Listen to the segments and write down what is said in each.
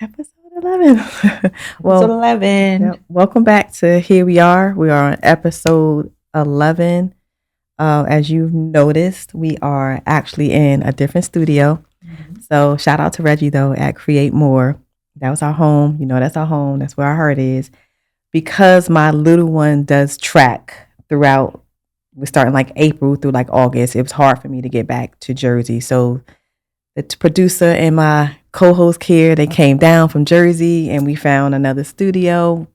Episode 11. Episode Well, 11. yep. Welcome back to Here We Are. We are on episode 11. As you've noticed, we are actually in a different studio. Mhm. So shout out to Reggie, though, at Create More. That was our home. You know, that's our home. That's where our heart is. Because my little one does track throughout, we're starting like April through like August. It was hard for me to get back to Jersey. So the producer and my co-host here, they came down from Jersey and we found another studio,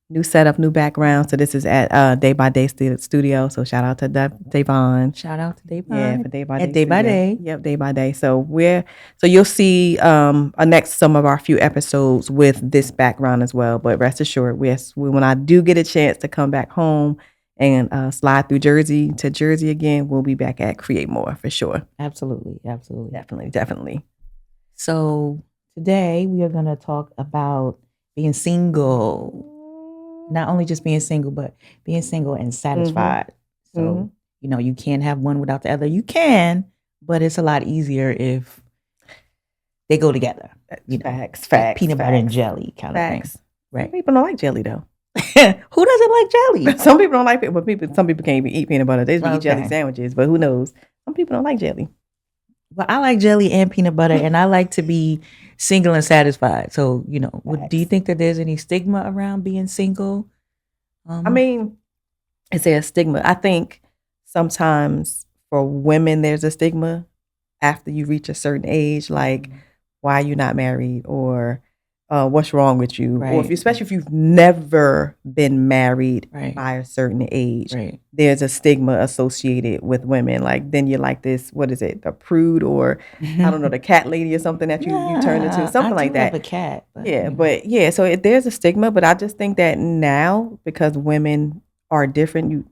new setup, new background. So this is at Day by Day Studio. So shout out to Davon. Shout out to Yeah, Davon for Day by at Day Day by Studio. Day. Yep, Day by Day. So you'll see next some of our few episodes with this background as well. But rest assured, when I do get a chance to come back home and slide through Jersey to Jersey again, we'll be back at Create More for sure. Absolutely. Absolutely. Definitely, definitely. So today we are going to talk about being single. Not only just being single, but being single and satisfied. So, Mhm. you can't have one without the other. You can, but it's a lot easier if they go together. Facts, Like peanut butter and facts, jelly kind of thing. facts. Some Right. people don't like jelly though. Who doesn't like jelly? Some people don't like it, but some people can't even eat peanut butter. They just eat jelly Okay. sandwiches, but who knows? Some people don't like jelly. Well, I like jelly and peanut butter, and I like to be single and satisfied. So, do you Facts. think that there's any stigma around being single? I mean, is there a stigma? I think sometimes for women there's a stigma after you reach a certain age, like why you not married or what's wrong with you, or Right. especially if you've never been married Right. by a certain age, Right. there's a stigma associated with women. Like then you're like this, what is it, a prude or I don't know, the cat lady or something that you turn into, Yeah, something I like do have that. a cat, but Yeah, but yeah, so there's a stigma, but I just think that now because women are different,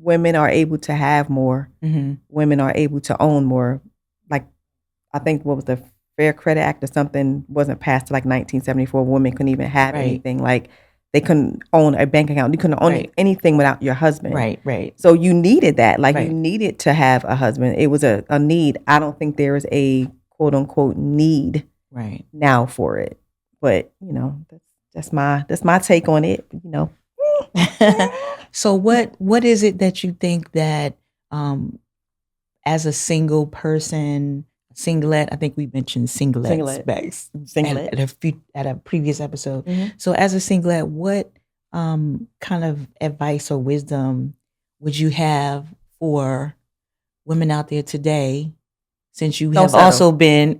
women are able to have more, Mhm. women are able to own more. Like I think what was the Fair Credit Act or something wasn't passed to like 1974. Women couldn't even have Right. anything. Like they couldn't own a bank account. You couldn't own Right. anything without your husband. Right. So you needed that. Like you Right. needed to have a husband. It was a need. I don't think there is a quote unquote need Right. now for it. But that's my take on it. So what is it that you think that as a single person, singlet, I think we mentioned singlets Singlet. at a previous episode. Mhm. So as a singlet, what kind of advice or wisdom would you have for women out there today, since you Don't have settle. also been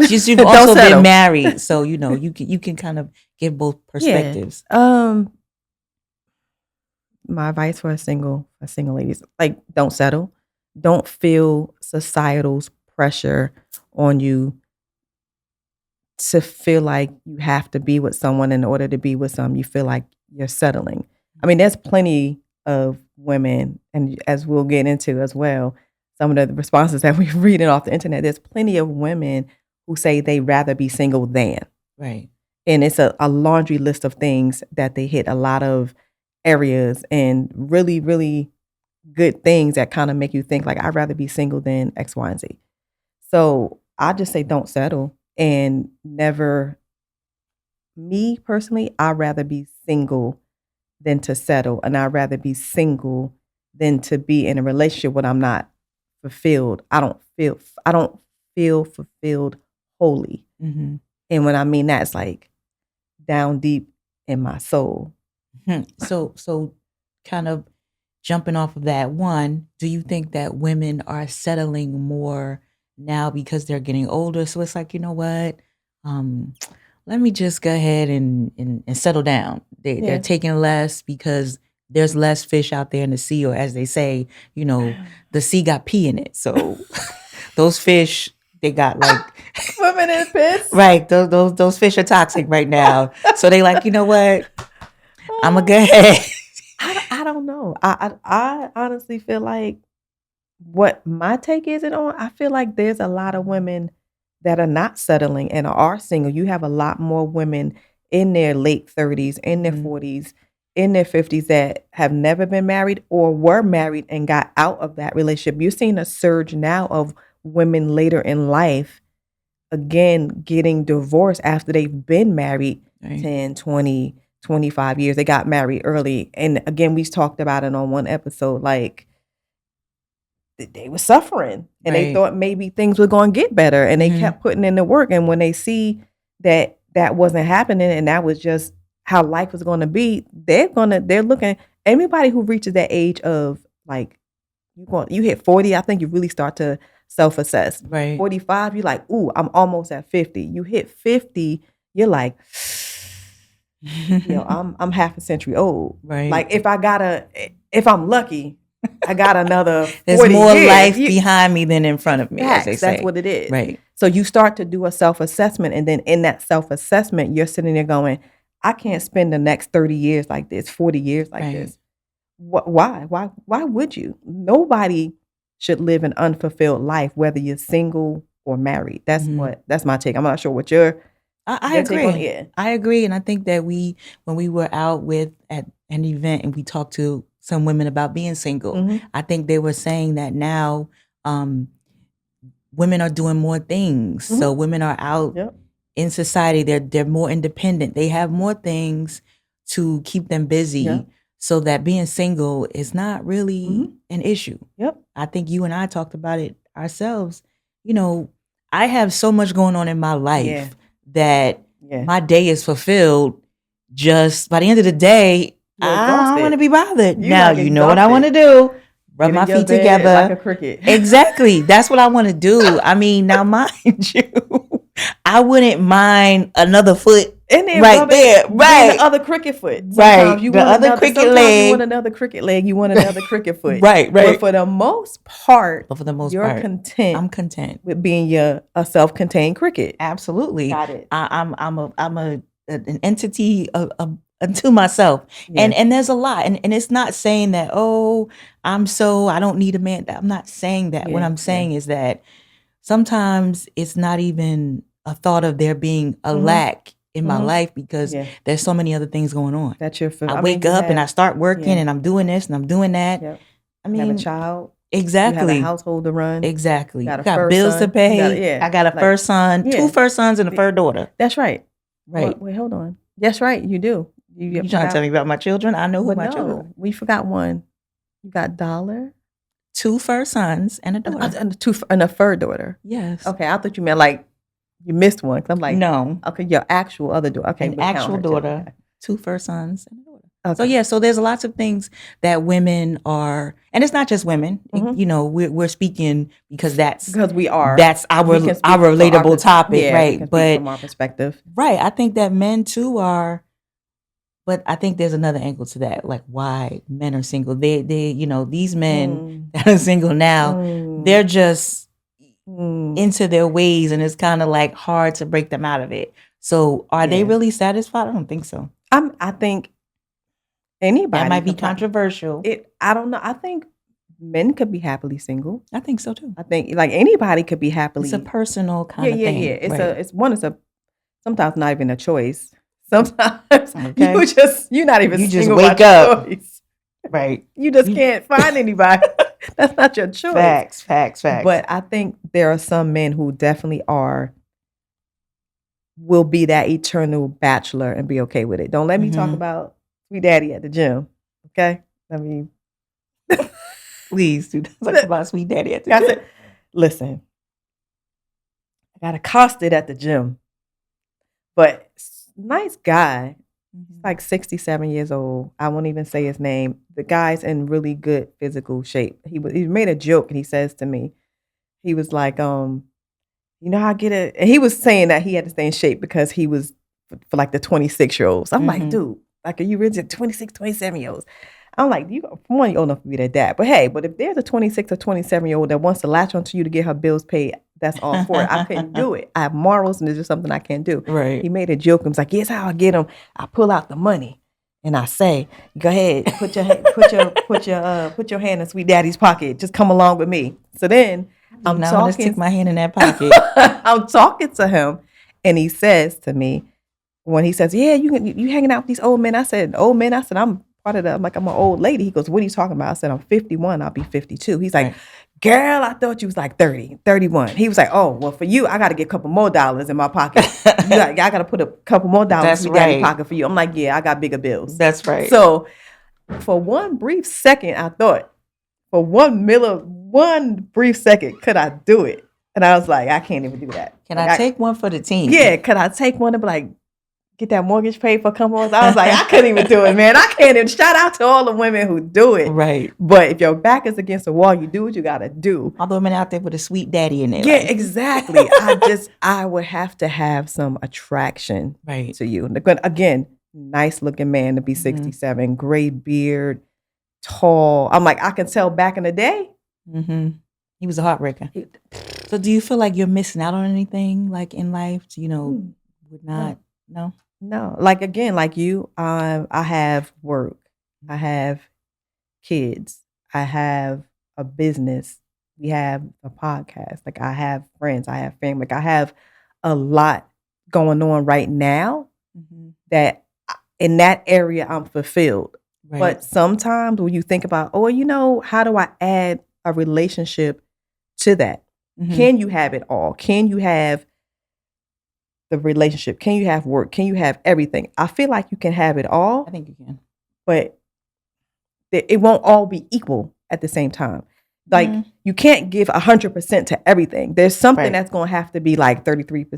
since you've Don't also settle. been married, so you can kind of give both perspectives. My advice for single ladies, like don't settle. Don't feel societal's pressure on you to feel like you have to be with someone in order to be with some. You feel like you're settling. I mean, there's plenty of women, and as we'll get into as well, some of the responses that we're reading off the internet, there's plenty of women who say they rather be single than. Right. And it's a laundry list of things that they hit a lot of areas and really, really good things that kind of make you think like I'd rather be single than X, Y, and Z. So I just say don't settle and never. Me personally, I'd rather be single than to settle, and I'd rather be single than to be in a relationship when I'm not fulfilled. I don't feel fulfilled wholly. Mm-hmm. And when I mean that, it's like down deep in my soul. So kind of jumping off of that, one, do you think that women are settling more now because they're getting older? So it's like, you know what? Let me just go ahead and settle down. They're taking less because there's less fish out there in the sea, or as they say, the sea got pee in it. So those fish, they got like Women in piss. right. Those fish are toxic right now. So they like, you know what? I'm gonna go ahead. I don't know. I honestly feel like what my take is it on. I feel like there's a lot of women that are not settling and are single. You have a lot more women in their late 30s, in their 40s, in their 50s that have never been married or were married and got out of that relationship. You're seeing a surge now of women later in life again getting divorced after they've been married Right. 10, 20, 25 years. They got married early. And again, we talked about it on one episode, like they were suffering and they Right. thought maybe things were going to get better, and they kept putting in the work. And when they see that that wasn't happening and that was just how life was going to be, they're looking. Anybody who reaches that age of like you hit 40, I think you really start to self-assess. Right. 45, you're like, ooh, I'm almost at 50. You hit 50, you're like, I'm half a century old. Right. Like if I'm lucky, I got another 40 There's more years. life behind me than in front of me, as they say. That's what it is. Right. So you start to do a self-assessment, and then in that self-assessment, you're sitting there going, I can't spend the next 30 years like this, 40 years like this. Why? Why would you? Nobody should live an unfulfilled life, whether you're single or married. That's my take. I'm not sure what your I agree. take on it. I agree. And I think that when we were out at an event and we talked to some women about being single, I think they were saying that now women are doing more things. So women are out in society. They're more independent. They have more things to keep them busy. So that being single is not really an issue. I think you and I talked about it ourselves. I have so much going on in my life that my day is fulfilled. Just by the end of the day, I don't want to be bothered. Now, you know what I want to do? Rub my feet together. Like a cricket. Exactly. That's what I want to do. I mean, now mind you, I wouldn't mind another foot in there, right there. Right. The other cricket foot. Sometimes you want another cricket leg. You want another cricket leg. You want another cricket foot. Right. But for the most part, you're content. I'm content with being a self-contained cricket. Absolutely. Got it. I'm an entity unto myself. And there's a lot. And it's not saying that, I don't need a man. I'm not saying that. What I'm saying is that sometimes it's not even a thought of there being a lack in my life because there's so many other things going on. That's your I wake up and I start working and I'm doing this and I'm doing that. I mean, you have a child. Exactly. You have a household to run. Exactly. You got bills to pay. I got a first son, 2 first sons and a first daughter. That's right. Right. Wait, hold on. That's right. You do. You trying to tell me about my children? I know who my children are. We forgot one. You got Dollar. 2 first sons and a daughter. And a third daughter. Yes. Okay, I thought you meant like you missed one. Cause I'm like, no. Okay, your actual other daughter. Okay, an actual daughter, okay. 2 first sons and a daughter. Okay. So there's lots of things that women are, and it's not just women. We're speaking because we are. That's our relatable topic, right? But from our perspective, right? I think that men too are. But I think there's another angle to that, like why men are single. They these men that are single now, they're just into their ways, and it's kind of like hard to break them out of it. So are they really satisfied? I don't think so. I think anybody that might be controversial. I don't know. I think men could be happily single. I think so too. I think like anybody could be happily. It's a personal kind of thing. Yeah. It's sometimes not even a choice. Sometimes you're not even you just single wake by up. Choice. Right. You just can't find anybody. That's not your choice. Facts. But I think there are some men who definitely will be that eternal bachelor and be okay with it. Don't let me talk about sweet daddy at the gym. Okay? I mean, please do not talk about sweet daddy at the gym. Listen, I got accosted at the gym, but nice guy. He's like 67 years old. I won't even say his name. The guy's in really good physical shape. He made a joke and he says to me, he was like, you know how I get it? And he was saying that he had to stay in shape because he was for like the 26-year-olds. I'm like, dude, like, are you really 26, 27-year-olds? I'm like, you're old enough to be their dad. But hey, if there's a 26 or 27-year-old that wants to latch onto you to get her bills paid, that's all for it. I couldn't do it. I have morals, and it's just something I can't do. Right. He made a joke. He was like, here's how I get them. I pull out the money and I say, go ahead, put your hand in Sweet Daddy's pocket. Just come along with me. So then I'm talking. Stick my hand in that pocket. I'm talking to him, and he says to me, when he says, yeah, you hanging out with these old men. I said, old men? I said, I'm part of I'm an old lady. He goes, what are you talking about? I said, I'm 51. I'll be 52. He's like, girl, I thought you was like 30, 31. He was like, oh, well, for you, I got to get a couple more dollars in my pocket. I got to put a couple more dollars That's in daddy right. pocket for you. I'm like, yeah, I got bigger bills. That's right. So for one brief second, I thought, for one brief second, could I do it? And I was like, I can't even do that. Can like, I take one for the team? Yeah, could I take one to be like, get that mortgage paid for a couple months? I was like, I couldn't even do it, man. I can't even. Shout out to all the women who do it. Right. But if your back is against the wall, you do what you got to do. All the women out there with a sweet daddy in there. Yeah, exactly. I would have to have some attraction to you. Again, nice looking man to be 67, gray beard, tall. I'm like, I can tell back in the day. Mm-hmm. He was a heartbreaker. So do you feel like you're missing out on anything like in life? Would not, no? No. Like, again, like you, I have work. I have kids. I have a business. We have a podcast. Like, I have friends. I have family. Like, I have a lot going on right now that in that area I'm fulfilled. Right. But sometimes when you think about, how do I add a relationship to that? Can you have it all? Can you have the relationship? Can you have work? Can you have everything? I feel like you can have it all. I think you can. But it won't all be equal at the same time. Like, you can't give 100% to everything. There's something that's going to have to be like 33%,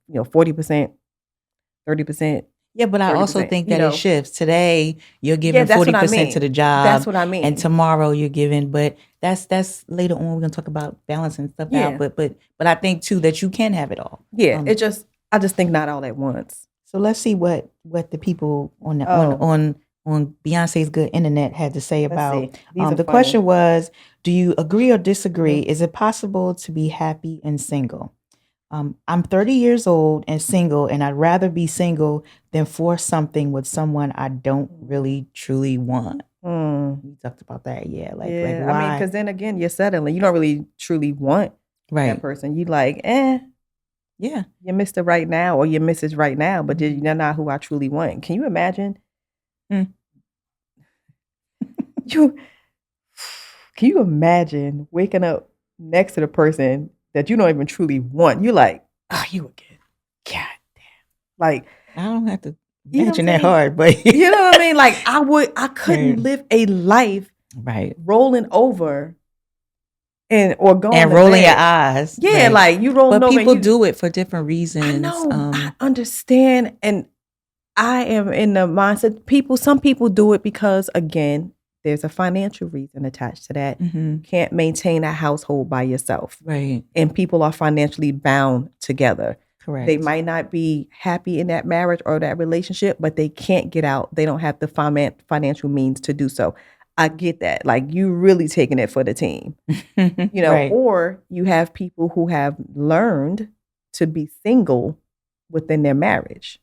40%, 30%. Yeah, but I also think that it shifts. Today, you're giving 40% to the job. That's what I mean. And tomorrow you're giving, but that's later on. We're gonna talk about balancing stuff out. But I think too that you can have it all. Yeah, I just think not all at once. So let's see what the people on Beyonce's Good Internet had to say about. The question was, do you agree or disagree? Is it possible to be happy and single? I'm 30 years old and single, and I'd rather be single than force something with someone I don't really truly want. We talked about that, like why? I mean, because then again, you're settling. You don't really truly want that person. You like, you missed it right now, or you miss it right now, but you're not who I truly want. Can you imagine? Can you imagine waking up next to the person that you don't even truly want? You're like, you again. God damn. Like, I don't have to imagine that hard, but you know what I mean? Like, I couldn't live a life rolling over or going and rolling your eyes. Yeah, like you rolling over. But people do it for different reasons. I know. I understand. And I am in the mindset, some people do it because, again, there's a financial reason attached to that. You can't maintain a household by yourself. Right. And people are financially bound together. Correct. They might not be happy in that marriage or that relationship, but they can't get out. They don't have the financial means to do so. I get that. Like, you really taking it for the team. Or you have people who have learned to be single within their marriage.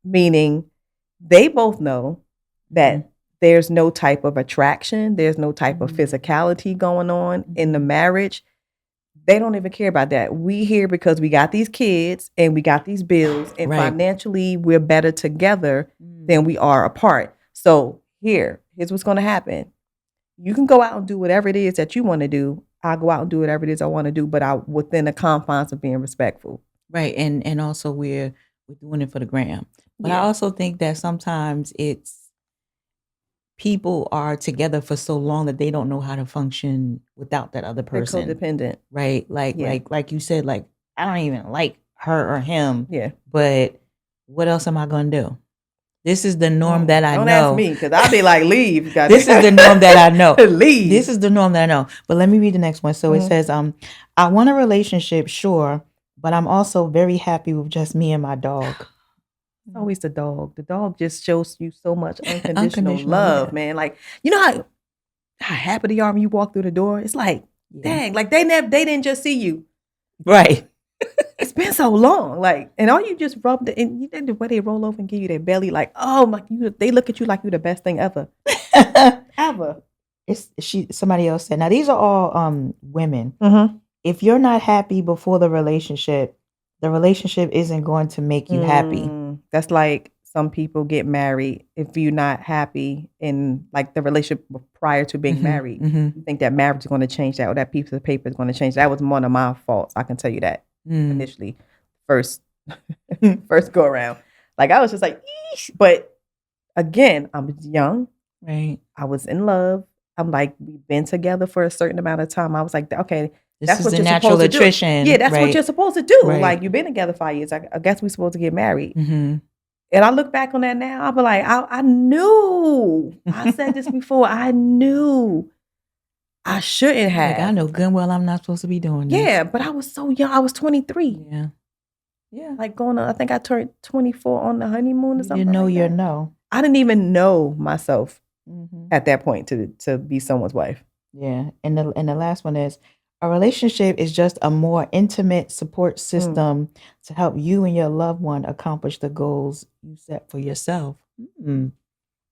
Meaning they both know that there's no type of attraction. There's no type of physicality going on in the marriage. They don't even care about that. We here because we got these kids and we got these bills, and financially we're better together than we are apart. So here's what's going to happen. You can go out and do whatever it is that you want to do. I'll go out and do whatever it is I want to do, but within the confines of being respectful. Right. And also we're doing it for the gram. But I also think that sometimes it's people are together for so long that they don't know how to function without that other person. They're codependent. Right. Like you said, like, I don't even like her or him. Yeah. But what else am I going to do? This is the norm that I know. Don't ask me, because I'll be like, leave. This is the norm that I know. Leave. This is the norm that I know. But let me read the next one. So it says, I want a relationship, sure, but I'm also very happy with just me and my dog. It's always the dog. The dog just shows you so much unconditional love, man. Like, you know how happy they are when you walk through the door? It's like, dang, like they didn't just see you. Right. It's been so long. Like, and all you just rubbed it, and you know the way they roll over and give you their belly, like, oh my, they look at you like you're the best thing ever. Ever. Somebody else said, now these are all women. If you're not happy before the relationship isn't going to make you happy. That's like some people get married if you're not happy in like the relationship prior to being married. You think that marriage is going to change that, or that piece of paper is going to change. That was one of my faults. I can tell you that initially, first first go around. Like I was just like, eesh. But again, I was young. Right. I was in love. I'm like, we've been together for a certain amount of time. I was like, okay, This that's is what the you're natural supposed to do. attrition. Yeah, that's what right. you're supposed to do. Right. Like you've been together 5 years. I guess we're supposed to get married. Mm-hmm. And I look back on that now, I'll be like, I knew. I said this before. I knew I shouldn't have. Like I know good and well I'm not supposed to be doing this. Yeah, but I was so young. I was 23. Yeah. Yeah. Like going on, I think I turned 24 on the honeymoon or something. You know like your that. no. I didn't even know myself at that point to be someone's wife. Yeah. And the last one is, a relationship is just a more intimate support system to help you and your loved one accomplish the goals you set for yourself.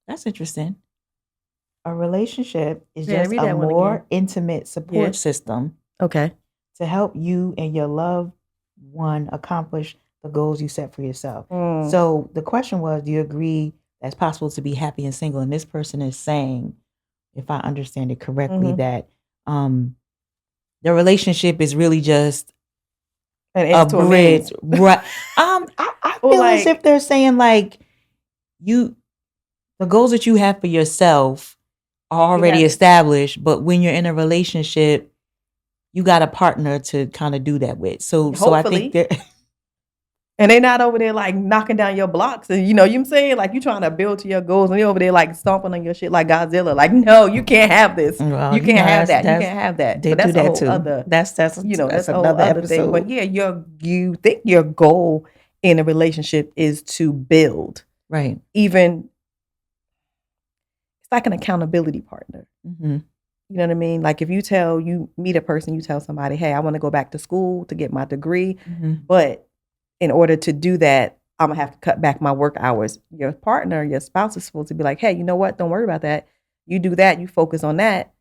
That's interesting. A relationship is just a more intimate support system. Okay. To help you and your loved one accomplish the goals you set for yourself. So the question was, do you agree that it's possible to be happy and single? And this person is saying, if I understand it correctly, that the relationship is really just a bridge. Right. I feel like, as if they're saying like the goals that you have for yourself are already established, but when you're in a relationship, you got a partner to kind of do that with. So I think they're and they're not over there like knocking down your blocks. And you know what I'm saying? Like you trying to build to your goals and they're over there like stomping on your shit like Godzilla. Like, no, you can't have this. Well, you can't have that. You can't have that. They but that's do that a whole too. Other, that's that's another episode. Thing. But yeah, you think your goal in a relationship is to build. Right. Even it's like an accountability partner. You know what I mean? Like if you meet a person, you tell somebody, hey, I want to go back to school to get my degree. But in order to do that, I'm gonna have to cut back my work hours. Your partner, your spouse is supposed to be like, hey, you know what? Don't worry about that. You do that, you focus on that.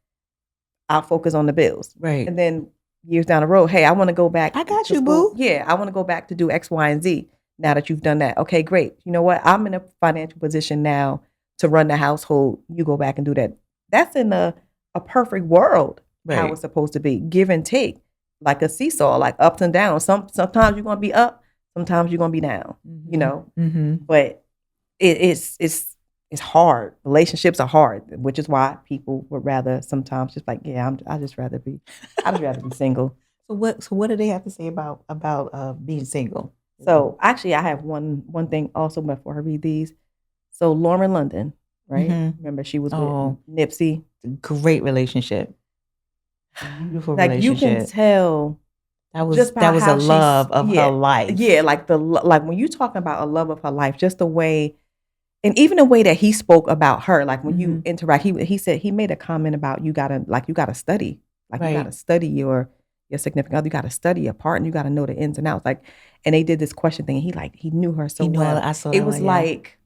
I'll focus on the bills. Right. And then years down the road, hey, I want to go back. I got you, boo. Yeah, I want to go back to do X, Y, and Z. Now that you've done that. Okay, great. You know what? I'm in a financial position now to run the household. You go back and do that. That's in a perfect world, how it's supposed to be. Give and take. Like a seesaw, like ups and downs. Sometimes you're gonna be up. Sometimes you're gonna be down, you know. But it's hard. Relationships are hard, which is why people would rather sometimes just like, yeah, I'd just rather be single. So what do they have to say about being single? So actually, I have one thing also before I read these. So Lauren London, right? Remember she was with Nipsey. Great relationship. Beautiful like relationship. You can tell. That was a love of her life. Yeah, like when you talking about a love of her life, just the way, and even the way that he spoke about her, like when you interact, he said he made a comment about you gotta study, you gotta study your significant other, you gotta study your partner, you gotta know the ins and outs, like, and they did this question thing, and he knew her so well. I saw it was like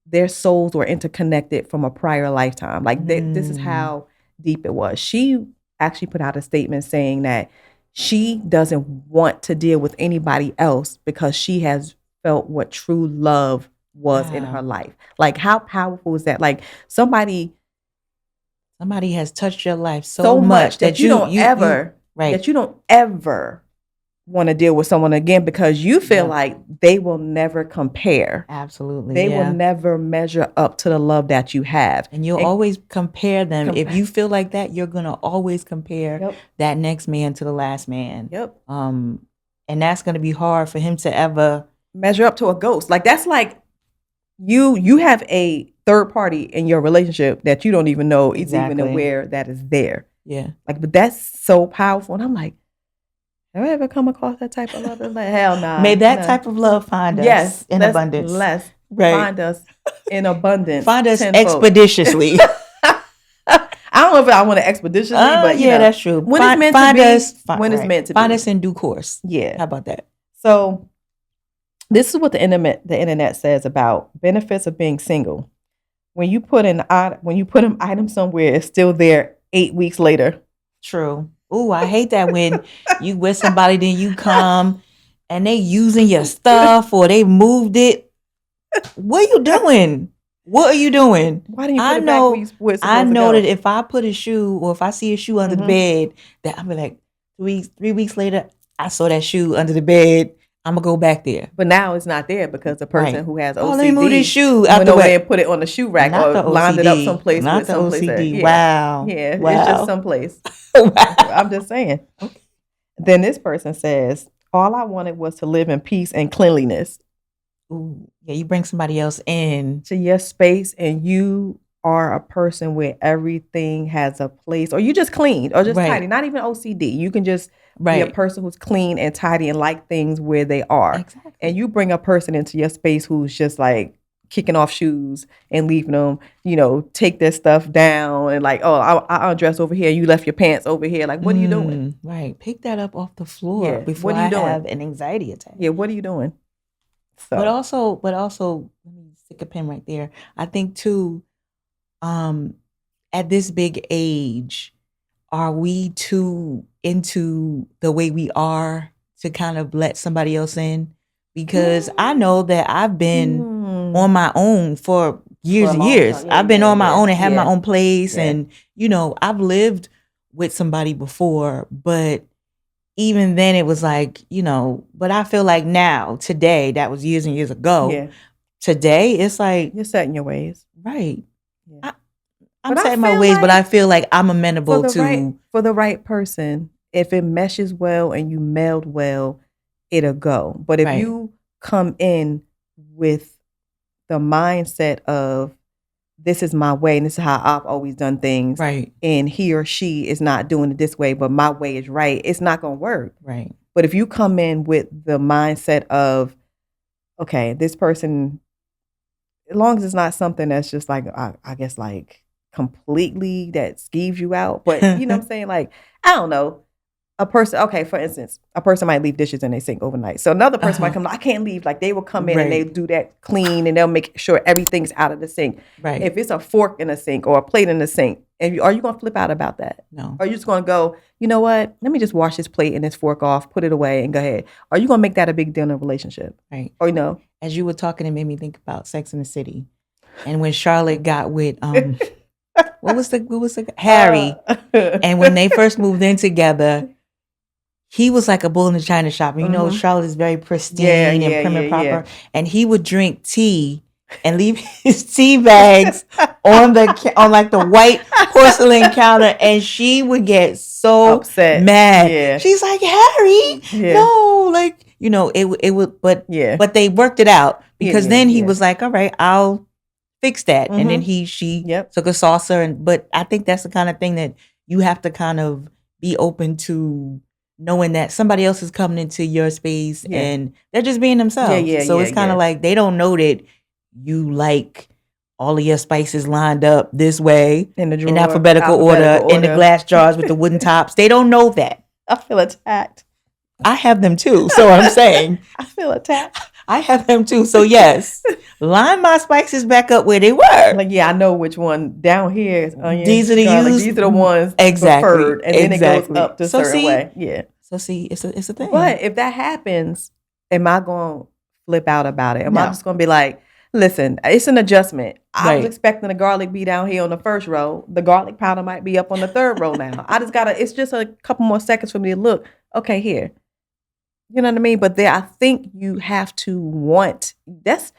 their souls were interconnected from a prior lifetime. Like this is how deep it was. She actually put out a statement saying that she doesn't want to deal with anybody else because she has felt what true love was in her life. Like how powerful is that? Like somebody has touched your life so much that you don't ever want to deal with someone again because you feel like they will never compare. Absolutely. They will never measure up to the love that you have. And you'll always compare them. If you feel like that, you're going to always compare that next man to the last man. Yep. And that's going to be hard for him to ever measure up to a ghost. Like that's like you have a third party in your relationship that you don't even know is even aware that is there. Yeah. Like, but that's so powerful. And I'm like, have I ever come across that type of love? Like, hell nah. May that type of love find us in abundance. Find us in abundance. Find us expeditiously. I don't know if I want to expeditiously, but you know, that's true. When it's meant to be, when it's meant to be. Find us in due course. Yeah. How about that? So this is what the internet says about benefits of being single. When you put an item somewhere, it's still there 8 weeks later. True. Ooh, I hate that when you with somebody, then you come and they using your stuff or they moved it What are you doing? What are you doing? Why didn't you put I it back where know, where it's I supposed to know go? that if I put a shoe or if I see a shoe under the Mm-hmm. bed, that I'm be like 3 weeks later, I saw that shoe under the bed. I'm gonna go back there. But now it's not there because the person Right. who has Oh, let me move this OCD shoe out went the over there way. and put it on the shoe rack Not or the lined it up OCD. someplace Not with the someplace that, OCD. yeah. Wow. Yeah, it's just Wow. someplace. Wow. I'm just saying. Okay. Then this person says, all I wanted was to live in peace and cleanliness Ooh, yeah, you bring somebody else in. to your space and you are a person where everything has a place or you just clean or just tidy, Right. not even OCD. You can just be a Right. person who's clean and tidy and like things where they are. Exactly. And you bring a person into your space who's just like kicking off shoes and leaving them, take their stuff down and like, oh, I undress over here. You left your pants over here. Like, what are you doing? Right. Pick that up off the floor Yeah. before What are I you doing? have an anxiety attack. Yeah. What are you doing? But So, also, let me stick a pin right there. I think too, at this big age, are we too into the way we are to kind of let somebody else in? Because I know that I've been on my own for years and years. Yeah, I've been on my yeah, own and had my yeah, own place. yeah. And, I've lived with somebody before, but even then it was like, but I feel like now, today, that was years and years ago. Yeah. Today, it's like, You're set in your ways. right. Yeah. I'm But I set in my feel ways, but I like feel like I'm amenable for the right person, if it meshes well and you meld well, it'll go. But if Right. you come in with the mindset of this is my way and this is how I've always done things, right, and he or she is not doing it this way, but my way is right, it's not gonna work. right, But if you come in with the mindset of, okay, this person, as long as it's not something that's just like, I guess like completely that skeeves you out. But you know what I'm saying? Like, I don't know. A person, okay, for instance, a person might leave dishes in their sink overnight. So another person might come, I can't leave. Like they will come in and they Right. do that clean and they'll make sure everything's out of the sink. right. If it's a fork in the sink or a plate in the sink, are you going to flip out about that? No. Or are you just going to go, you know what? Let me just wash this plate and this fork off, put it away and go ahead. Are you going to make that a big deal in a relationship? Right. Or no? As you were talking, it made me think about Sex in the City. And when Charlotte got with what was the Harry, and when they first moved in together, he was like a bull in the china shop. And Charlotte is very pristine and prim and proper. Yeah. And he would drink tea and leave his tea bags on like the white porcelain counter, and she would get so upset, mad. Yeah. She's like, Harry, no, like it would, but they worked it out because then he was like, all right, I'll fix that, and then she took a saucer, but I think that's the kind of thing that you have to kind of be open to. Knowing that somebody else is coming into your space and they're just being themselves. So it's kind of like they don't know that you like all of your spices lined up this way in the drawer, in alphabetical order, in the glass jars with the wooden tops. They don't know that. I feel attacked. I have them too. So I'm saying I feel attacked. I have them too. So yes, line my spices back up where they were. Like, I know which one down here is onions. These are these are the ones preferred, and then it goes up to a certain way. Yeah. So see, it's a thing. But if that happens, am I going to flip out about it? Am I just going to be like, listen, it's an adjustment. I was expecting the garlic be down here on the first row. The garlic powder might be up on the third row now. I just got to, it's just a couple more seconds for me to look. Okay, here. You know what I mean? But I think you have to that's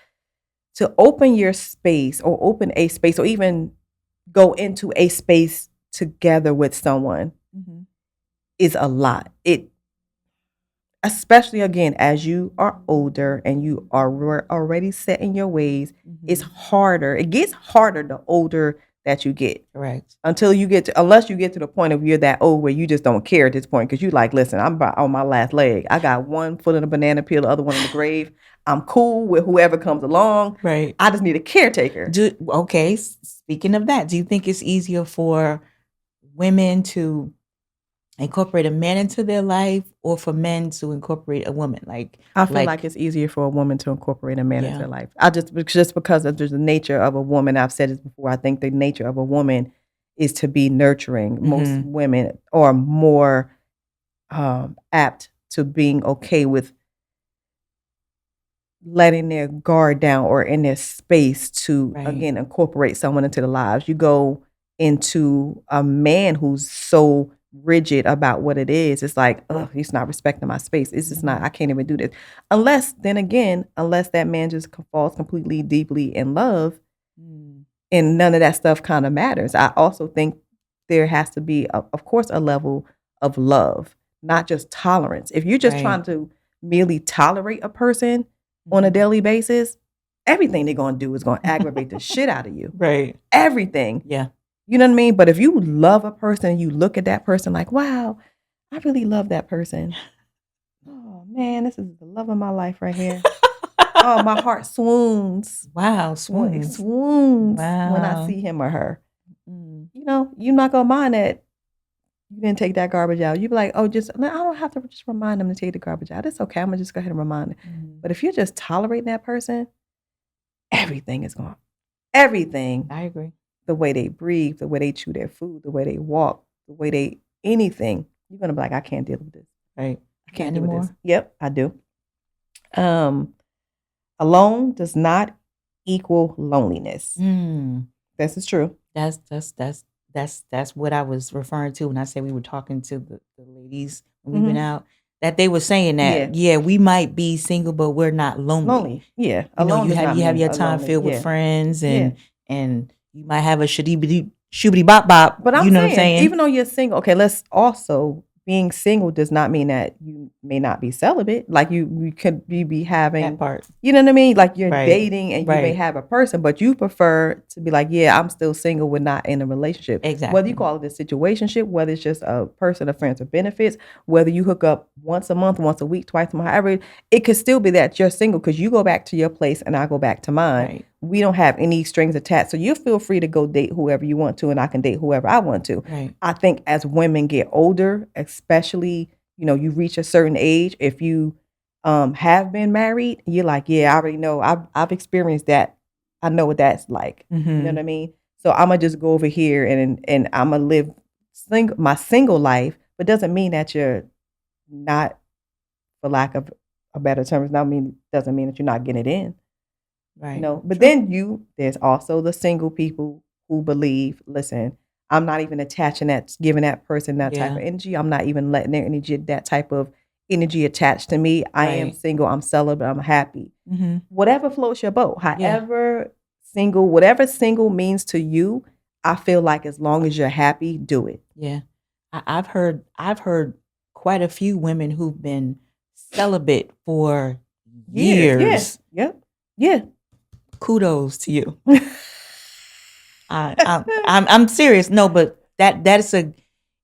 to open your space or open a space or even go into a space together with someone is a lot. Especially again, as you are older and you are already set in your ways, it's harder. It gets harder the older that you get. Correct. Unless you get to the point of you're that old where you just don't care at this point because you like, listen, I'm about on my last leg. I got one foot in a banana peel, the other one in the grave. I'm cool with whoever comes along. Right. I just need a caretaker. Okay. Speaking of that, do you think it's easier for women to incorporate a man into their life or for men to incorporate a woman? I feel like it's easier for a woman to incorporate a man into their life. Just because of the nature of a woman. I've said this before. I think the nature of a woman is to be nurturing. Most women are more apt to being okay with letting their guard down or in their space to, Right. again, incorporate someone into their lives. You go into a man who's so rigid about what it is. It's like, oh, he's not respecting my space. It's just not, I can't even do this. Unless, then again, unless that man just falls completely, deeply in love, and none of that stuff kind of matters. I also think there has to be, of course, a level of love, not just tolerance. If you're just trying to merely tolerate a person on a daily basis, everything they're going to do is going to aggravate the shit out of you. Right. Everything. Yeah. You know what I mean? But if you love a person and you look at that person like, wow, I really love that person. Oh, man, this is the love of my life right here. Oh, my heart swoons. Wow, It swoons. swoons when I Wow. see him or her. You know, you're not going to mind that you didn't take that garbage out. You be like, oh, just, I don't have to just remind them to take the garbage out. It's okay. I'm going to just go ahead and remind them. But if you're just tolerating that person, everything is gone. Everything. I agree. The way they breathe, the way they chew their food, the way they walk, the way they, anything, you're going to be like, I can't deal with this. Right. I can't deal with this. Yep, I do. Alone does not equal loneliness. This is true. That's what I was referring to when I said we were talking to the ladies when we went out. That they were saying that we might be single, but we're not lonely. Yeah, alone. You have your time filled with friends, and you might have a shooby bop bop. But you know what I'm saying? Even though you're single, okay, let's also, being single does not mean that you may not be celibate. Like you could be having that part. You know what I mean? Like you're dating and you may have a person, but you prefer to be like, yeah, I'm still single. We're not in a relationship. Exactly. Whether you call it a situationship, whether it's just a person of friends or benefits, whether you hook up once a month, once a week, twice a month, however, it could still be that you're single because you go back to your place and I go back to mine. Right. We don't have any strings attached. So you feel free to go date whoever you want to and I can date whoever I want to. Right. I think as women get older, especially, you reach a certain age, if you have been married, you're like, yeah, I already know. I've experienced that. I know what that's like. You know what I mean? So I'm gonna just go over here and I'm gonna live my single life, but doesn't mean that you're not, for lack of a better term, doesn't mean that you're not getting it in. Right. But then there's also the single people who believe, listen, I'm not even giving that person that type of energy. I'm not even letting their energy, that type of energy attached to me. I am single. I'm celibate. I'm happy. Whatever floats your boat. Whatever single means to you, I feel like as long as you're happy, do it. Yeah. I've heard quite a few women who've been celibate for years. Yeah. Kudos to you. I'm serious. No, but that's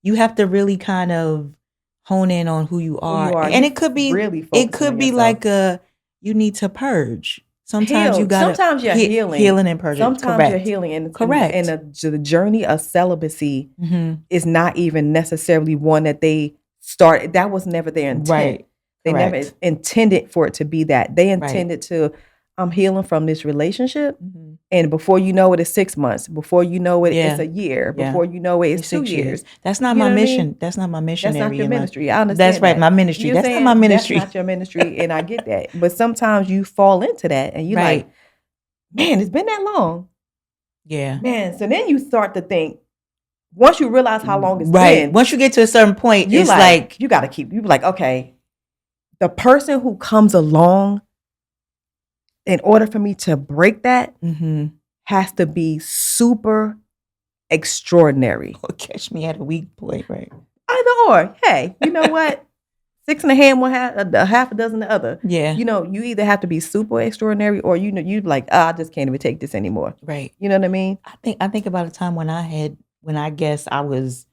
you have to really kind of hone in on who you are. And it could be really like you need to purge. Sometimes sometimes you're healing and purging. Sometimes you're healing, and correct. And the journey of celibacy is not even necessarily one that they started. That was never their intent. Right. They never intended for it to be that. They intended to, I'm healing from this relationship. And before you know it, it's 6 months. Before you know it, it's a year. Before you know it, it's 2 years. That's not my mission. That's not my mission. That's not your ministry. I understand. That's right. My ministry. That's not my ministry. That's not your ministry. And I get that. But sometimes you fall into that and you're like, man, it's been that long. Yeah. Man. So then you start to think, once you realize how long it's been. Once you get to a certain point, it's like you got to keep, you be like, okay, the person who comes along, in order for me to break that, has to be super extraordinary. Or catch me at a weak point, right? Either or. Hey, you know what? 6 in the hand, a half a dozen the other. Yeah. You either have to be super extraordinary or you're like, I just can't even take this anymore. Right. You know what I mean? I think about a time when I guess I was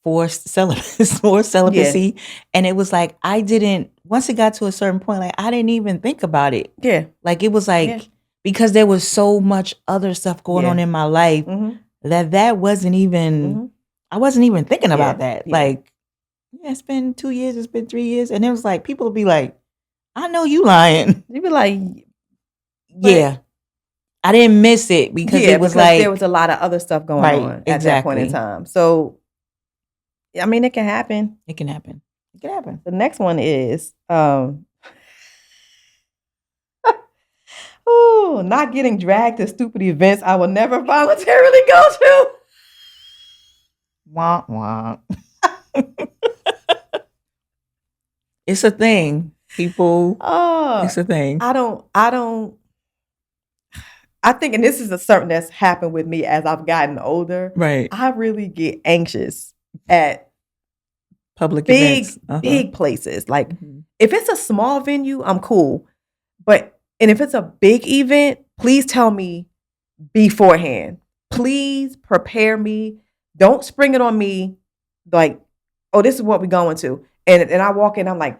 forced celibacy. And it was like, once it got to a certain point, like I didn't even think about it. Yeah. Like it was like, because there was so much other stuff going on in my life that wasn't even, I wasn't even thinking about that. Like, it's been 2 years, it's been 3 years. And it was like, people would be like, I know you lying. You'd be like, yeah. I didn't miss it because it was like, there was a lot of other stuff going on at that point in time. So, I mean, it can happen. It can happen. The next one is Oh, not getting dragged to stupid events I will never voluntarily go to. Womp womp. It's a thing. People, it's a thing. I think, and this is a certain that's happened with me as I've gotten older. Right. I really get anxious at Public big, events. big places. Like if it's a small venue, I'm cool. And if it's a big event, please tell me beforehand. Please prepare me. Don't spring it on me like, oh, this is what we're going to. And I walk in, I'm like,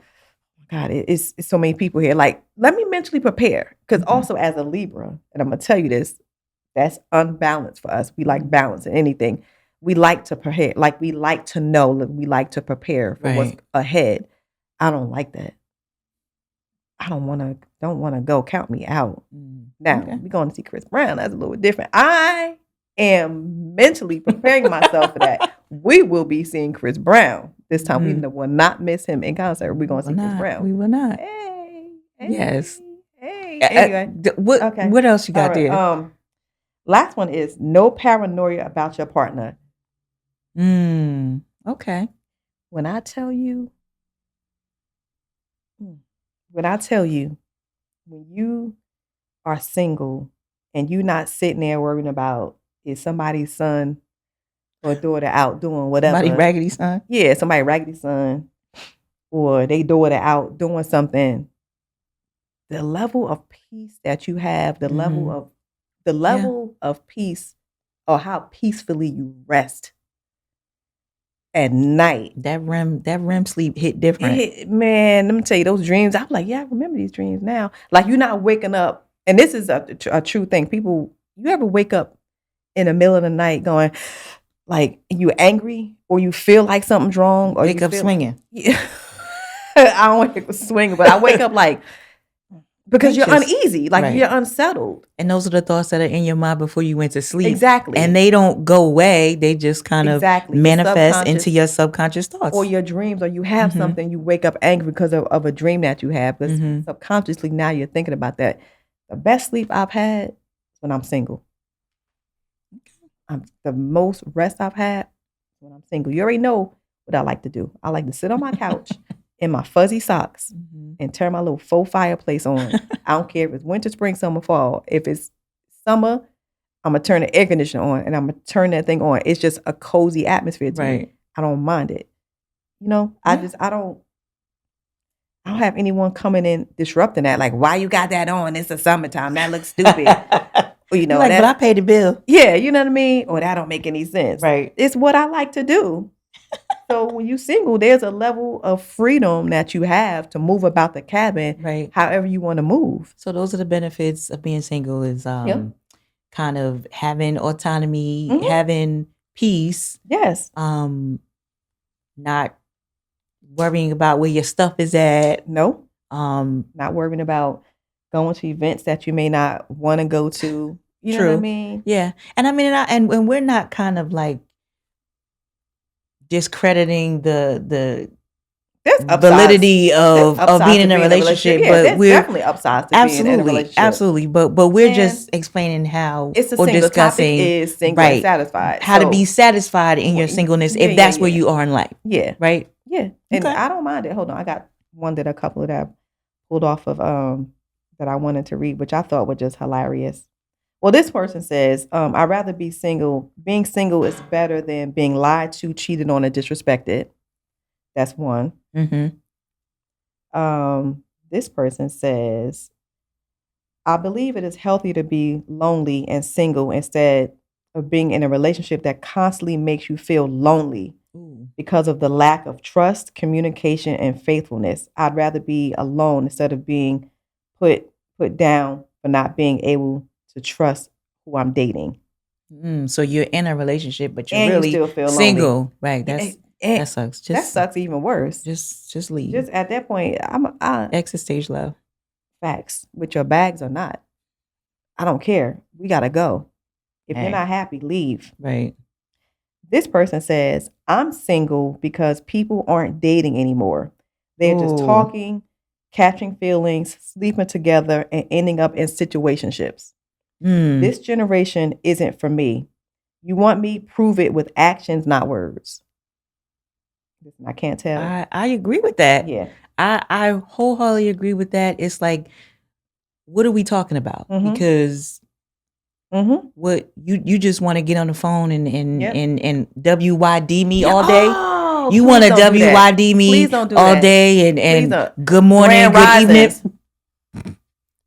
God, it's so many people here. Like, let me mentally prepare. Because also as a Libra, and I'm going to tell you this, that's unbalanced for us. We like balance in anything. We like to prepare. Like, we like to know. We like to prepare for what's ahead. I don't like that. I don't want to go. Count me out. Now, we're going to see Chris Brown. That's a little different. I am mentally preparing myself for that. We will be seeing Chris Brown this time. We will not miss him in concert. We're going to see Chris Brown. We will not. Hey. Yes. Hey. Anyway. What else you got there? Last one is no paranoia about your partner. Okay. When I tell you, when you are single and you're not sitting there worrying about is somebody's son or daughter out doing whatever. Somebody raggedy son? Yeah, somebody raggedy son or they daughter out doing something. The level of peace that you have, the level of peace or how peacefully you rest at night. That REM sleep hit different. Man, let me tell you, those dreams, I'm like, yeah, I remember these dreams now. Like you're not waking up, and this is a true thing. People, you ever wake up in the middle of the night going, like, you angry or you feel like something's wrong? Or wake up swinging. Yeah. I don't wake up swinging, but I wake up like, because you're uneasy, like you're unsettled. And those are the thoughts that are in your mind before you went to sleep. Exactly. And they don't go away. They just kind of manifest into your subconscious thoughts. Or your dreams, or you have something, you wake up angry because of a dream that you have. Because subconsciously now you're thinking about that. The best sleep I've had is when I'm single. The most rest I've had when I'm single. You already know what I like to do. I like to sit on my couch in my fuzzy socks and turn my little faux fireplace on. I don't care if it's winter, spring, summer, fall. If it's summer, I'm going to turn the air conditioner on and I'm going to turn that thing on. It's just a cozy atmosphere to me. I don't mind it. You know, I don't have anyone coming in disrupting that. Like, why you got that on? It's the summertime. That looks stupid. You know, like, but I paid the bill. Yeah, you know what I mean? Or that don't make any sense. Right. It's what I like to do. So when you're single, there's a level of freedom that you have to move about the cabin however you want to move. So those are the benefits of being single is kind of having autonomy, having peace. Yes. Not worrying about where your stuff is at. No. Not worrying about going to events that you may not want to go to. You know what I mean? Yeah. And I mean, and we're not kind of like discrediting the validity of being in a relationship, but we're definitely upsides to being in a relationship. Absolutely. But we're just explaining how it's a single discussing topic is single and satisfied. How to be satisfied in your singleness if that's where you are in life. Yeah. Right? Yeah. And I don't mind it. Hold on. I got a couple that I pulled off of that I wanted to read, which I thought were just hilarious. Well, this person says, I'd rather be single. Being single is better than being lied to, cheated on, or disrespected. That's one. This person says, I believe it is healthy to be lonely and single instead of being in a relationship that constantly makes you feel lonely because of the lack of trust, communication, and faithfulness. I'd rather be alone instead of being put down for not being able to trust who I'm dating. So you're in a relationship, but you're really you still feel single. Lonely. Right. That sucks. That sucks even worse. Just leave. Just at that point, exit stage love. Facts. With your bags or not. I don't care. We gotta go. If you're not happy, leave. Right. This person says, I'm single because people aren't dating anymore. They're just talking, catching feelings, sleeping together, and ending up in situationships. Mm. This generation isn't for me. You want me? Prove it with actions, not words. Listen, I can't tell. I agree with that. Yeah. I wholeheartedly agree with that. It's like, what are we talking about? Mhm. Because Mhm. what you just want to get on the phone and Yep. and WYD me Yeah. all day. Oh, You please want to don't do that. WYD me Please don't do all that. day Please and don't. good morning, Grand good evening. risings.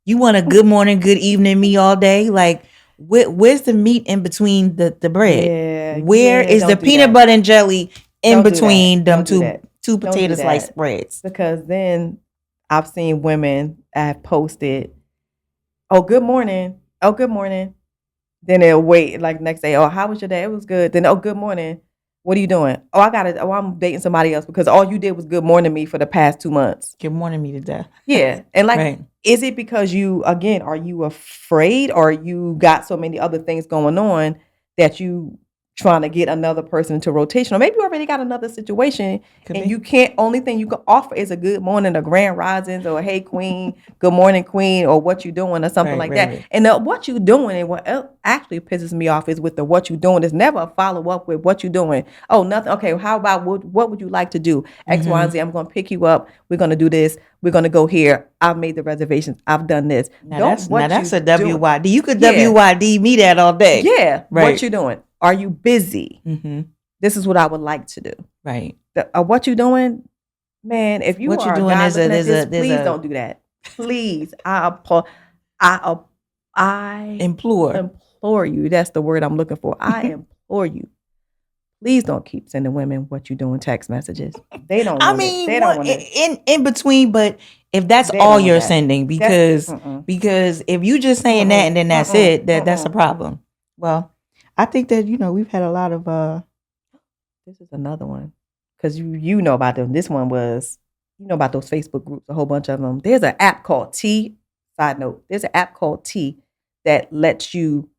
You want a good morning, good evening me all day? Like, where's the meat in between the bread? Yeah. Where Yeah, is the don't do peanut that. butter and jelly in Don't do that. between them Don't do that. two Don't potato do slice that. spreads? Because then I've seen women have posted, "Oh, good morning. Oh, good morning." Then they'll wait like next day. "Oh, how was your day? It was good." Then, "Oh, good morning. What are you doing?" "Oh, I got it. Oh, I'm dating somebody else because all you did was good morning me for the past 2 months." Good morning me to death. Yeah. And like, Right. is it because you, again, are you afraid or you got so many other things going on that you trying to get another person into rotation? Or maybe you already got another situation Could and be. you can't, only thing you can offer is a good morning, a grand risings, or hey queen, good morning queen, or what you doing, or something like that. Right. And what you doing, and what actually pisses me off is with the what you doing is never a follow up with what you doing. Oh, nothing. Okay, how about what would you like to do? X, Y, and Z. I'm going to pick you up. We're going to do this. We're going to go here. I've made the reservations. I've done this. Now that's a WYD. You could Yeah. WYD me that all day. Yeah. Right. What you doing? Are you busy? Mm-hmm. This is what I would like to do. Right. What you doing? Man, if you What are you a doing guy is looking at this, please don't do that. Please. I implore you. That's the word I'm looking for. I implore you. Please don't keep sending women what you doing text messages. They don't want it. They don't want it. In between, but if that's They all don't want you're that. sending, because if you just saying that and then that's it, that's a problem. Well, I think that we've had a lot of This is another one. Because you know about them. This one was, about those Facebook groups, a whole bunch of them. There's an app called T. Side note, there's an app called T that lets you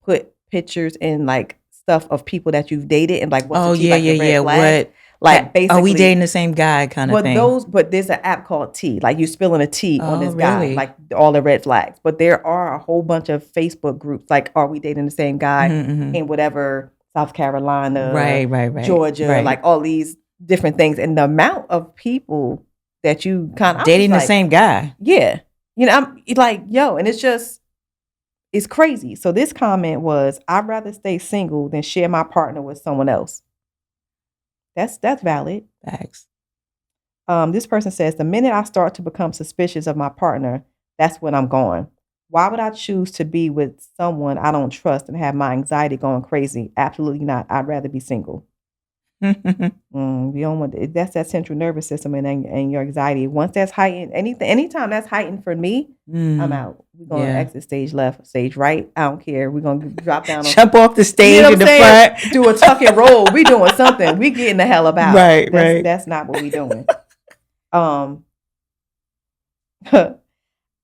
put pictures and like stuff of people that you've dated and like what's the T, like the red flags. What like basically, are we dating the same guy kind of thing? But there's an app called T, like you're spilling a T on this guy, really? like all the red flags. But there are a whole bunch of Facebook groups, like are we dating the same guy in whatever South Carolina, right, Georgia, right. like all these different things, and the amount of people that you kind of dating the same guy. Yeah, I'm like, yo, and it's crazy. So this comment was, "I'd rather stay single than share my partner with someone else." That's valid. Facts. This person says, "The minute I start to become suspicious of my partner, that's when I'm gone. Why would I choose to be with someone I don't trust and have my anxiety going crazy? Absolutely not. I'd rather be single." You don't want that's that central nervous system and your anxiety. Once that's heightened, anytime that's heightened for me, I'm out. We're gonna exit stage left, stage right. I don't care. We're gonna drop down, jump off the stage in the front, do a tuck and roll. We doing something. We getting the hell about. Right. That's not what we doing.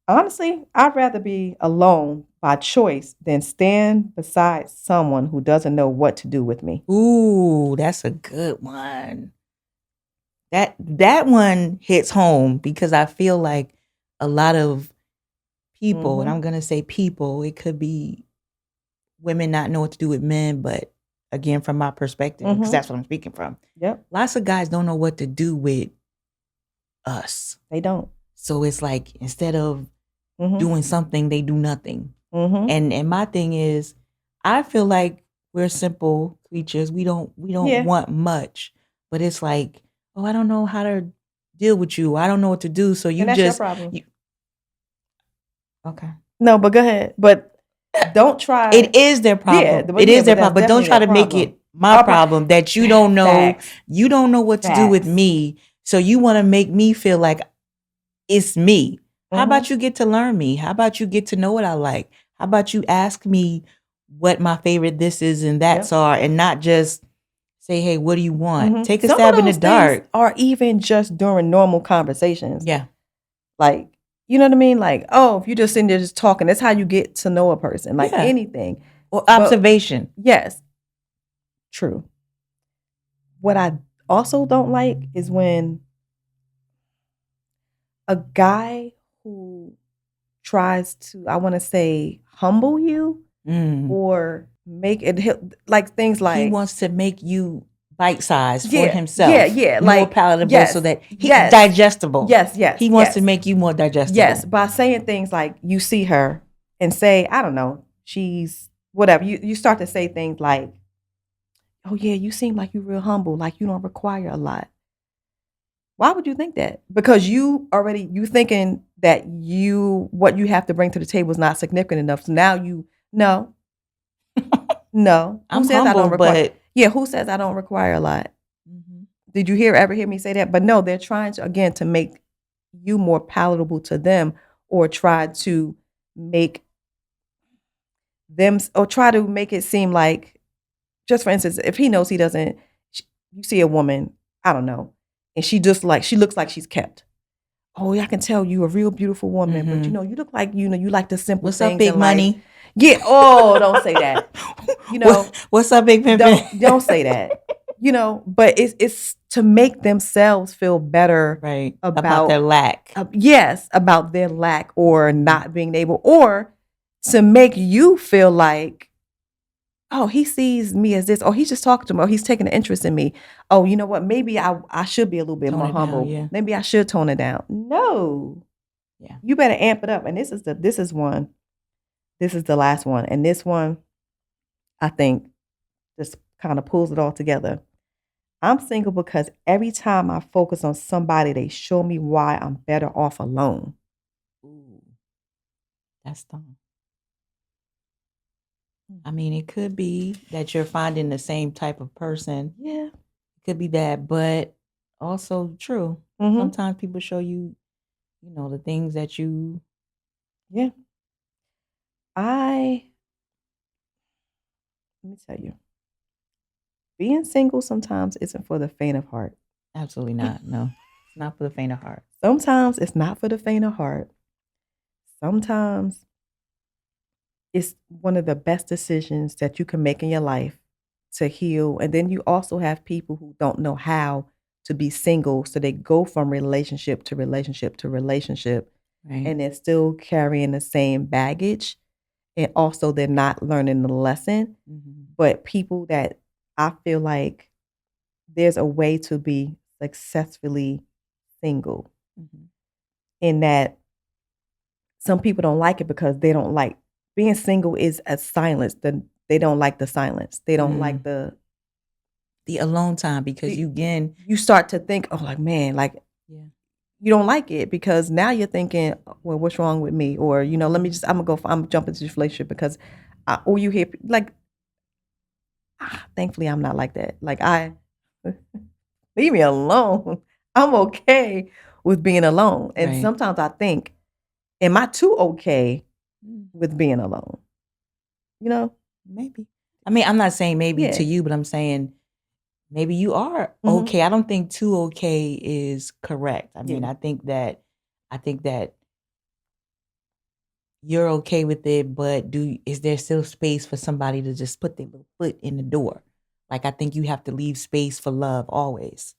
Honestly, I'd rather be alone by choice than stand beside someone who doesn't know what to do with me. Ooh, that's a good one. That one hits home because I feel like a lot of people, and I'm going to say people, it could be women not know what to do with men, but again, from my perspective, because that's what I'm speaking from. Yep. Lots of guys don't know what to do with us. They don't. So it's like, instead of doing something, they do nothing. And my thing is, I feel like we're simple creatures. We don't want much, but it's like, oh, I don't know how to deal with you. I don't know what to do. So and that's just your problem. Okay. No, but go ahead. But don't try. It is their problem. Yeah, it is their problem. But don't try to make it my problem that you don't know. Facts. You don't know what to do with me. So you want to make me feel like it's me. How about you get to learn me? How about you get to know what I like? How about you ask me what my favorite this is and that's are, and not just say, hey, what do you want? Take a stab in the dark. Or even just during normal conversations. Yeah. Like, you know what I mean? Like, oh, if you're just sitting there just talking, that's how you get to know a person. Like anything. Or observation. Yes. True. What I also don't like is when a guy who tries to, I want to say, humble you or make it like things He like wants to make you bite-sized for yeah, himself. yeah, More like palatable so yes, that he yes, digestible. yes, He wants to make you more digestible. yes, by saying things like you see her and say, I don't know, she's whatever. You start to say things like, oh yeah, you seem like you're real humble, like you don't require a lot. Why would you think that? Because you thinking that what you have to bring to the table is not significant enough. So now no, no. Who I'm says I don't humble, require? but Yeah, who says I don't require a lot? Did you ever hear me say that? But no, they're trying to again to make you more palatable to them, or try to make them, or try to make it seem like, just for instance, if he knows he doesn't, you see a woman, I don't know, and she looks like she's kept. Oh, yeah, I can tell you a real beautiful woman, but you look like you like the simple what's up, things big in life. money? Yeah. Oh, don't say that. What's up, big pimpin'? Don't say that. But it's to make themselves feel better Right. About their lack. Yes, about their lack or not being able, or to make you feel like, oh, he sees me as this, or he's just talking to me, or he's taking an interest in me. Oh, you know what? Maybe I should be a little bit Tone more it down, humble. yeah. Maybe I should tone it down. No. Yeah. You better amp it up. And this is one. This is the last one. And this one, I think, just kind of pulls it all together. I'm single because every time I focus on somebody, they show me why I'm better off alone. Ooh. That's dumb. I mean, it could be that you're finding the same type of person. Yeah. It could be that, but also true. Sometimes people show you, the things that you. Yeah. Let me tell you, being single sometimes isn't for the faint of heart. Absolutely not. No, it's not for the faint of heart. Sometimes it's not for the faint of heart. Sometimes it's one of the best decisions that you can make in your life to heal. And then you also have people who don't know how to be single. So they go from relationship to relationship to relationship, Right. and they're still carrying the same baggage. And also they're not learning the lesson. But people that I feel like there's a way to be successfully single, in that some people don't like it because they don't like being single is a silence. They don't like the silence. They don't like the alone time, because you start to think, oh, like, man, like, you don't like it because now you're thinking, well, what's wrong with me? Or, let me just, I'm gonna jump into this relationship because, or you hear like, thankfully I'm not like that. Like leave me alone. I'm okay with being alone. And Right. sometimes I think, am I too okay with being alone? Maybe. I mean, I'm not saying maybe Yeah. to you, but I'm saying maybe you are okay. I don't think too okay is correct. I mean, Yeah. I think that you're okay with it, but is there still space for somebody to just put their little foot in the door? Like, I think you have to leave space for love always.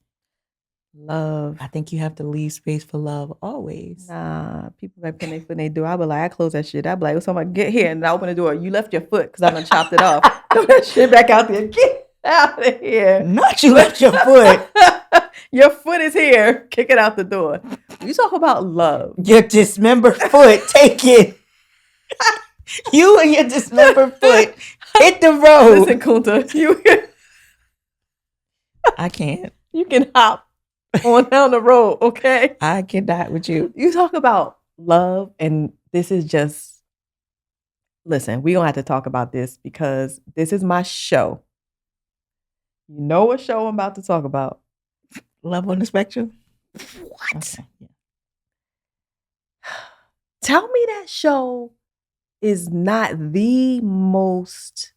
Love. I think you have to leave space for love always. Nah, people like putting their foot in their door. I be like, I close that shit. I be like, when somebody get here and I open the door, you left your foot because I done chopped it off. Throw that shit back out there. Get out of here. Not you left your foot. Your foot is here. Kick it out the door. You talk about love. Your dismembered foot, take it. You and your dismembered foot hit the road. Listen, Kunta, I can't. You can hop on down the road, okay? I cannot with you. You talk about love, and this is just, listen, we don't have to talk about this because this is my show. You know what show I'm about to talk about? Love on the Spectrum? What? Okay. Yeah. Tell me that show is not the most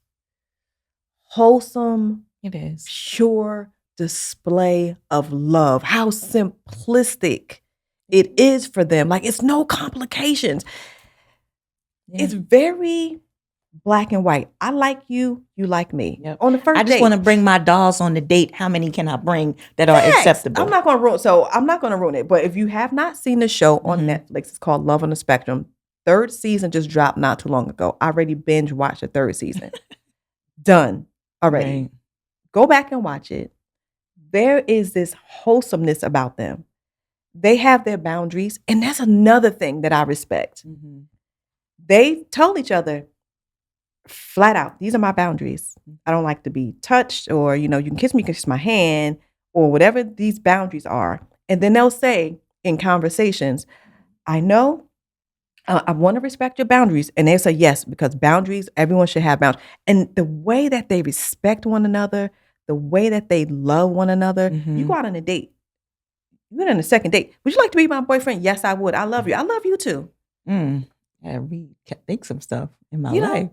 wholesome, It is, pure display of love. How simplistic it is for them. Like, it's no complications. Yeah. It's very black and white. I like you, you like me. Yep. On the I first just date. want to bring my dolls on the date. How many can I bring that are Facts. acceptable? I'm not gonna ruin it. But if you have not seen the show on Netflix, it's called Love on the Spectrum. Third season just dropped not too long ago. I already binge watched the third season. Done already. Right. Go back and watch it. There is this wholesomeness about them. They have their boundaries, and that's another thing that I respect. Mhm. They told each other flat out, these are my boundaries. I don't like to be touched, or you can kiss me, you can kiss my hand, or whatever these boundaries are. And then they'll say in conversations, I know I want to respect your boundaries. And they'll say yes, because boundaries, everyone should have boundaries. And the way that they respect one another, the way that they love one another, you go out on a date. You went on a second date. Would you like to be my boyfriend? Yes, I would. I love you. I love you too. Yeah, think some stuff in my life.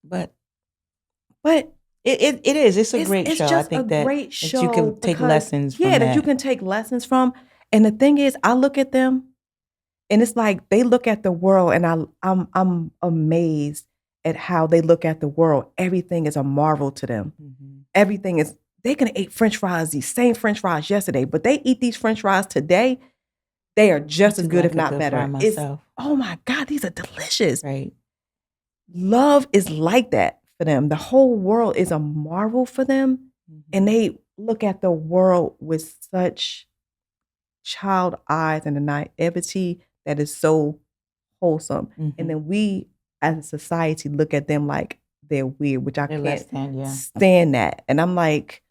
But it is. It's a great show. I think that you can take lessons from that. that you can take lessons from. And the thing is, I look at them, and it's like they look at the world, and I'm amazed at how they look at the world. Everything is a marvel to them. Mhm. Everything is. They can eat French fries, these same French fries yesterday, but they eat these French fries today. They are just as good, if not better. Oh my God, these are delicious. Right. Love is like that for them. The whole world is a marvel for them. And they look at the world with such child eyes and a naivety that is so wholesome. And then we as a society look at them like they're weird, which I can't stand that. And I'm like,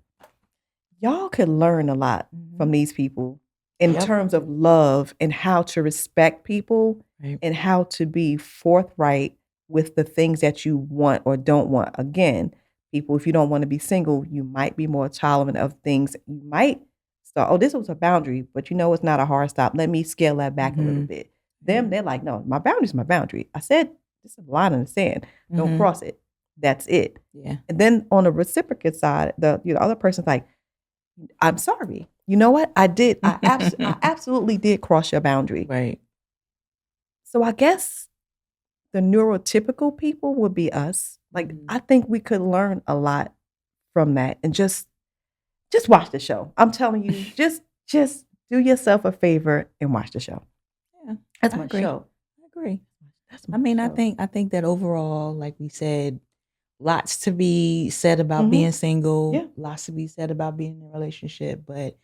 y'all could learn a lot from these people in terms of love and how to respect people and how to be forthright with the things that you want or don't want. Again, people, if you don't want to be single, you might be more tolerant of things. You might start, oh, this was a boundary, but it's not a hard stop. Let me scale that back a little bit. Them, they're like, no, my boundary is my boundary. I said, this is a line in the sand. Don't cross it. That's it. Yeah. And then on the reciprocate side, the other person's like, I'm sorry. You know what? I did. I absolutely did cross your boundary. Right. So I guess the neurotypical people would be us. Like, I think we could learn a lot from that, and just watch the show. I'm telling you, just do yourself a favor and watch the show. Yeah, that's my show. I agree. I think that overall, like we said, lots to be said about being single, lots to be said about being in a relationship. But,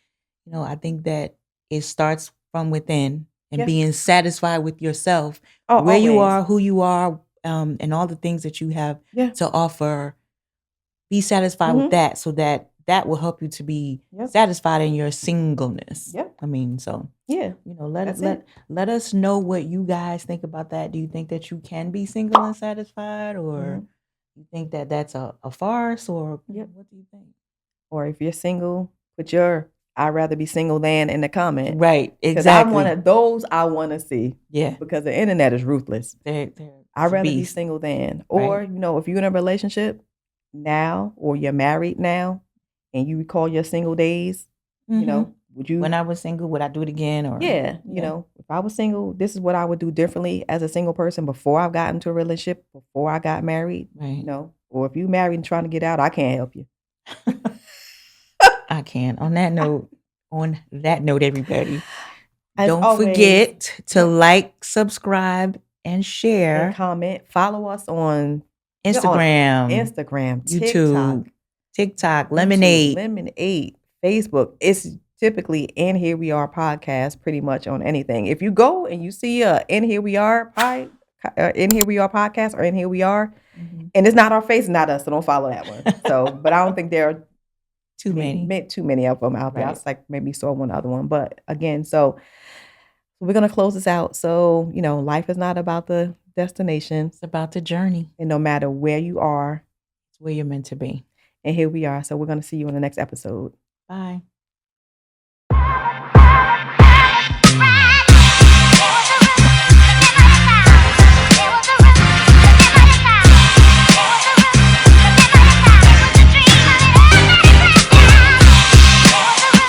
I think that it starts from within and being satisfied with yourself, where you are, who you are, and all the things that you have to offer. Be satisfied with that, so that will help you to be satisfied in your singleness. I mean, so let us know what you guys think about that. Do you think that you can be single and satisfied, or you think that that's a farce, or what do you think? Or if you're single, put your I'd rather be single than in the comment. Right, exactly. Because I'm one of those I want to see. Yeah. Because the internet is ruthless. I'd rather be single than. Or, if you're in a relationship now, or you're married now, and you recall your single days, would you? When I was single, would I do it again? Or if I was single, this is what I would do differently as a single person before I got into a relationship, before I got married. Right. Or if you married and trying to get out, I can't help you. I can. On that note, everybody, don't forget to like, subscribe, and share, and comment. Follow us on Instagram, YouTube, TikTok, Lemonade, Facebook. It's typically In Here We Are podcast, pretty much on anything. If you go and you see In Here We Are In Here We Are podcast, or In Here We Are, and it's not our face, not us, so don't follow that one. So, but I don't think there are too many of them out there. I was like, maybe saw one other one, but again, so we're gonna close this out. So life is not about the destination; it's about the journey. And no matter where you are, it's where you're meant to be. And here we are. So we're gonna see you in the next episode. Bye.